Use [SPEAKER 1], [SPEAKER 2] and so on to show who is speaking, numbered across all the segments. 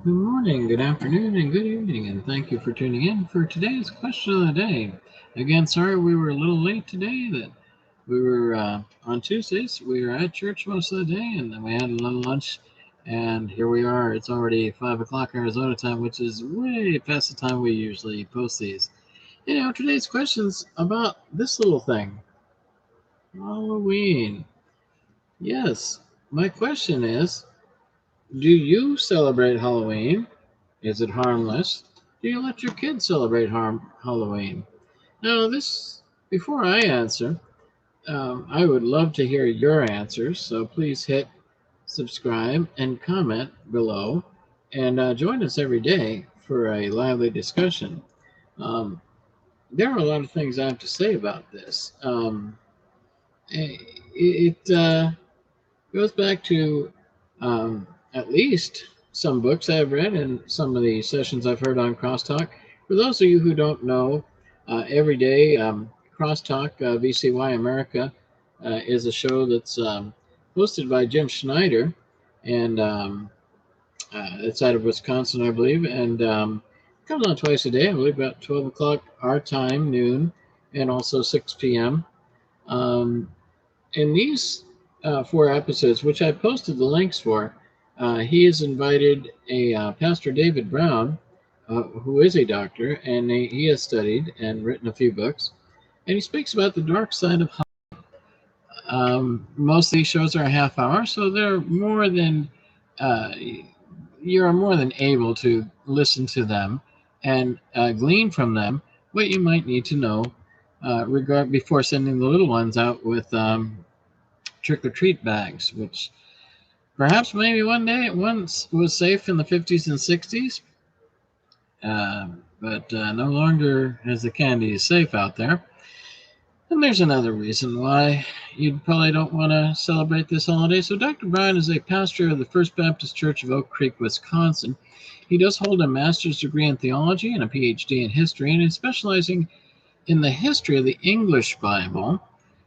[SPEAKER 1] Good morning, good afternoon, and good evening, and thank you for tuning in for today's question of the day. Again, sorry we were a little late today. That we were on Tuesdays. We were at church most of the day, and then we had a little lunch, and here we are. It's already 5 o'clock Arizona time, which is way past the time we usually post these. Today's question's about this little thing, Halloween. Yes, my question is, do you celebrate Halloween? Is it harmless? Do you let your kids celebrate Halloween? Now, before I answer, I would love to hear your answers. So please hit subscribe and comment below, and join us every day for a lively discussion. Um, there are a lot of things I have to say about this. It goes back to at least some books I've read and some of the sessions I've heard on Crosstalk. For those of you who don't know, every day Crosstalk VCY America is a show that's hosted by Jim Schneider, and it's out of Wisconsin, I believe, and comes on twice a day. I believe about 12 o'clock our time, noon, and also 6 p.m. Um, in these 4 episodes, which I posted the links for, he has invited a Pastor David Brown, who is a doctor, and he has studied and written a few books, and he speaks about the dark side of. Most of these shows are a half hour, so they're more than you're more than able to listen to them and glean from them what you might need to know before sending the little ones out with trick or treat bags, which perhaps maybe one day it once was safe in the 50s and 60s, but no longer is the candy safe out there. And there's another reason why you probably don't want to celebrate this holiday. So, Dr. Brown is a pastor of the First Baptist Church of Oak Creek, Wisconsin. He does hold a master's degree in theology and a PhD in history, and is specializing in the history of the English Bible.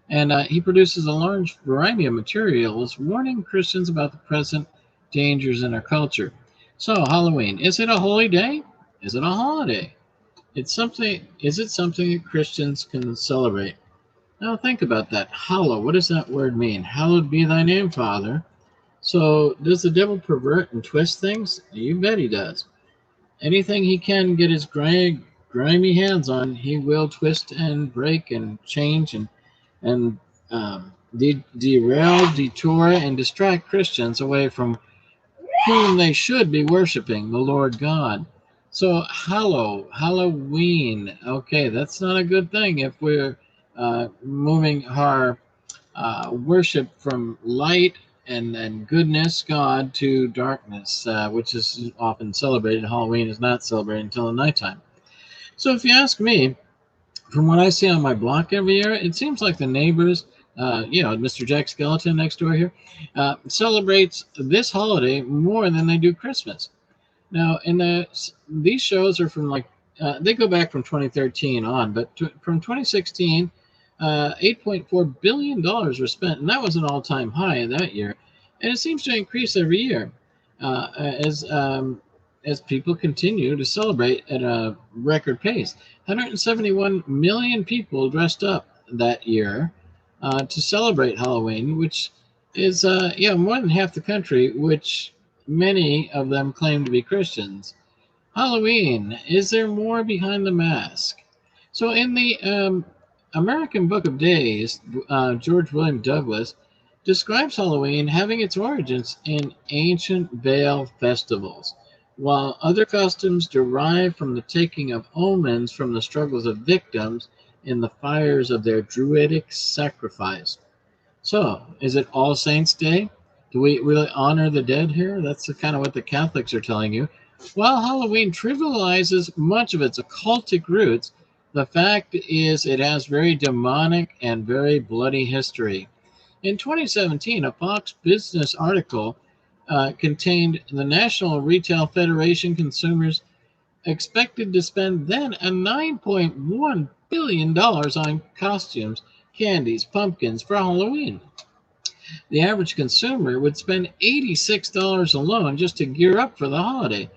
[SPEAKER 1] And he produces a large variety of materials warning Christians about the present dangers in our culture. So, Halloween, is it a holy day? Is it a holiday? Is it something that Christians can celebrate? Now think about that. Hallow, what does that word mean? Hallowed be thy name, Father. So does the devil pervert and twist things? You bet he does. Anything he can get his grimy hands on, he will twist and break and change and derail, detour, and distract Christians away from whom they should be worshiping, the Lord God. So Halloween. Okay, that's not a good thing if we're moving our worship from light and goodness, God, to darkness, which is often celebrated. Halloween is not celebrated until the nighttime. So if you ask me, from what I see on my block every year, it seems like the neighbors, Mr. Jack Skellington next door here, celebrates this holiday more than they do Christmas. Now, these shows are from they go back from 2013 on, but from 2016, $8.4 billion were spent, and that was an all-time high that year. And it seems to increase every year uh, as um, as people continue to celebrate at a record pace. 171 million people dressed up that year to celebrate Halloween, which is more than half the country, which many of them claim to be Christians. Halloween, is there more behind the mask? So, in the American Book of Days, George William Douglas describes Halloween having its origins in ancient Baal festivals, while other customs derive from the taking of omens from the struggles of victims in the fires of their druidic sacrifice. So, is it All Saints' Day? Do we really honor the dead here? That's kind of what the Catholics are telling you. While Halloween trivializes much of its occultic roots, the fact is it has very demonic and very bloody history. In 2017, a Fox Business article contained the National Retail Federation consumers expected to spend then a $9.1 billion on costumes, candies, pumpkins for Halloween. The average consumer would spend $86 alone just to gear up for the holiday.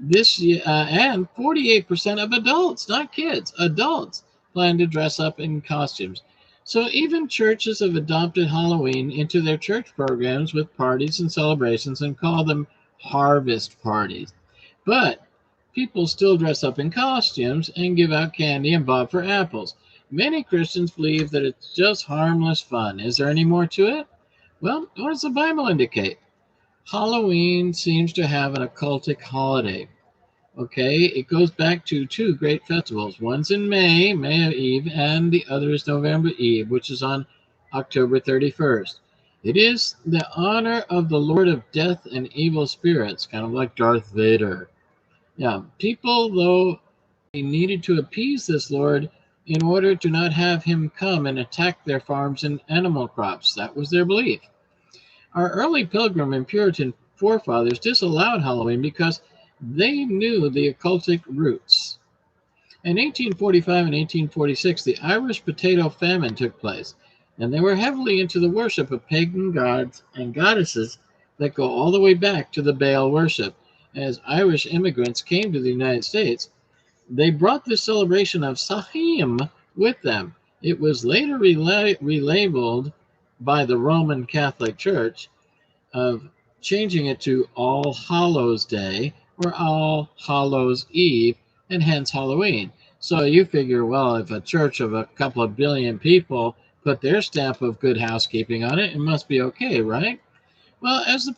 [SPEAKER 1] This year, and 48% of adults, not kids, adults, plan to dress up in costumes. So even churches have adopted Halloween into their church programs with parties and celebrations and call them harvest parties. But people still dress up in costumes and give out candy and bob for apples. Many Christians believe that it's just harmless fun. Is there any more to it? Well, what does the Bible indicate? Halloween seems to have an occultic holiday. Okay, it goes back to two great festivals. One's in May, May Eve, and the other is November Eve, which is on October 31st. It is the honor of the Lord of Death and Evil Spirits, kind of like Darth Vader. Yeah, people, though, they needed to appease this Lord in order to not have him come and attack their farms and animal crops. That was their belief. Our early Pilgrim and Puritan forefathers disallowed Halloween because they knew the occultic roots. In 1845 and 1846, the Irish potato famine took place, and they were heavily into the worship of pagan gods and goddesses that go all the way back to the Baal worship. As Irish immigrants came to the United States, they brought the celebration of Samhain with them. It was later relabeled by the Roman Catholic Church of changing it to All Hallows Day or All Hallows Eve, and hence Halloween. So you figure, well, if a church of a couple of billion people put their stamp of good housekeeping on it, it must be okay, right? Well, as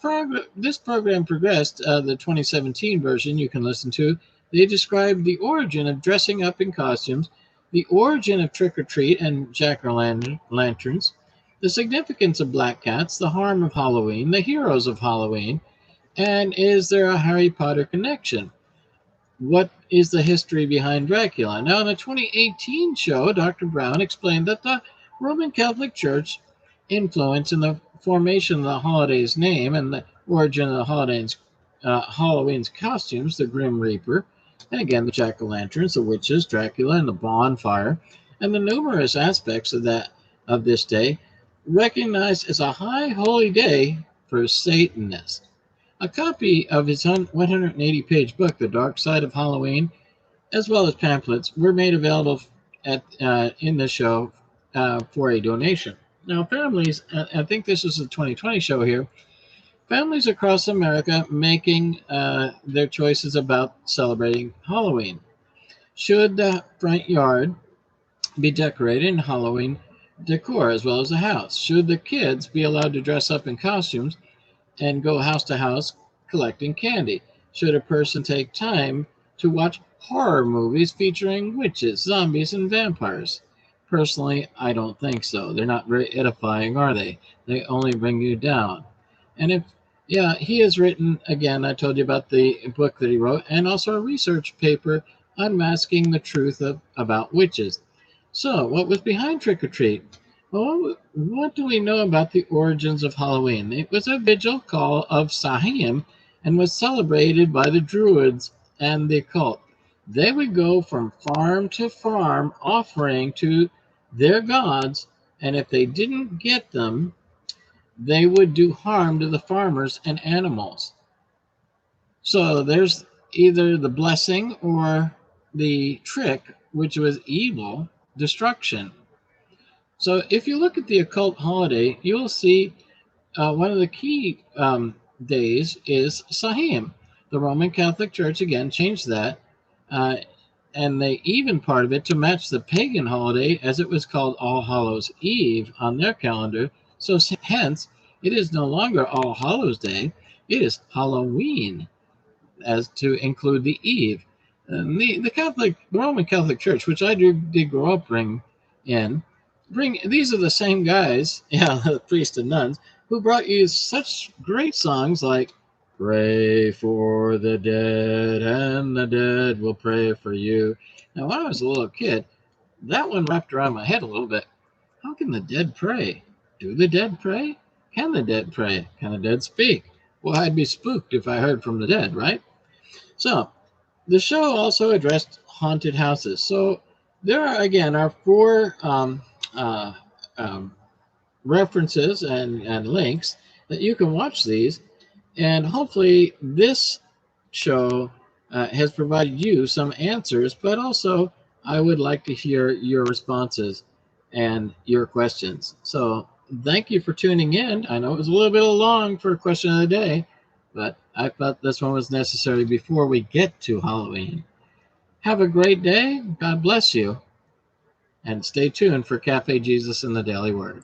[SPEAKER 1] this program progressed, the 2017 version you can listen to, they described the origin of dressing up in costumes, the origin of trick-or-treat and jack-o'-lanterns, the significance of black cats, the harm of Halloween, the heroes of Halloween, and is there a Harry Potter connection? What is the history behind Dracula? Now, in a 2018 show, Dr. Brown explained that the Roman Catholic Church influence in the formation of the holiday's name and the origin of the Halloween's costumes, the Grim Reaper, and again the jack-o'-lanterns, the witches, Dracula, and the bonfire, and the numerous aspects of this day recognized as a high holy day for Satanists. A copy of his 180-page book, The Dark Side of Halloween, as well as pamphlets, were made available in the show for a donation. Now, families, I think this is the 2020 show here, families across America making their choices about celebrating Halloween. Should the front yard be decorated in Halloween decor as well as the house? Should the kids be allowed to dress up in costumes and go house to house collecting candy? Should a person take time to watch horror movies featuring witches, zombies, and vampires? Personally, I don't think so. They're not very edifying, are they? They only bring you down. And he has written, again, I told you about the book that he wrote, and also a research paper unmasking the truth about witches. So, what was behind trick-or-treat? Well, what do we know about the origins of Halloween? It was a vigil call of Samhain and was celebrated by the Druids and the occult. They would go from farm to farm offering to their gods, and if they didn't get them, they would do harm to the farmers and animals. So there's either the blessing or the trick, which was evil, destruction. So if you look at the occult holiday, you'll see one of the key days is Samhain. The Roman Catholic Church, again, changed that, and they even part of it to match the pagan holiday, as it was called All Hallows Eve on their calendar. So hence, it is no longer All Hallows Day, it is Halloween, as to include the Eve. And the Roman Catholic Church, which I did grow up bring these are the same guys, the priests and nuns, who brought you such great songs like "Pray for the Dead and the Dead will pray for you." Now, when I was a little kid, that one wrapped around my head a little bit. How can the dead pray? Do the dead pray? Can the dead pray? Can the dead speak? Well, I'd be spooked if I heard from the dead, right? So, the show also addressed haunted houses. So, there are four references and links that you can watch these, and hopefully this show has provided you some answers, but also I would like to hear your responses and your questions. So thank you for tuning in. I know it was a little bit long for a question of the day, but I thought this one was necessary before we get to Halloween. Have a great day. God bless you. And stay tuned for Cafe Jesus and the Daily Word.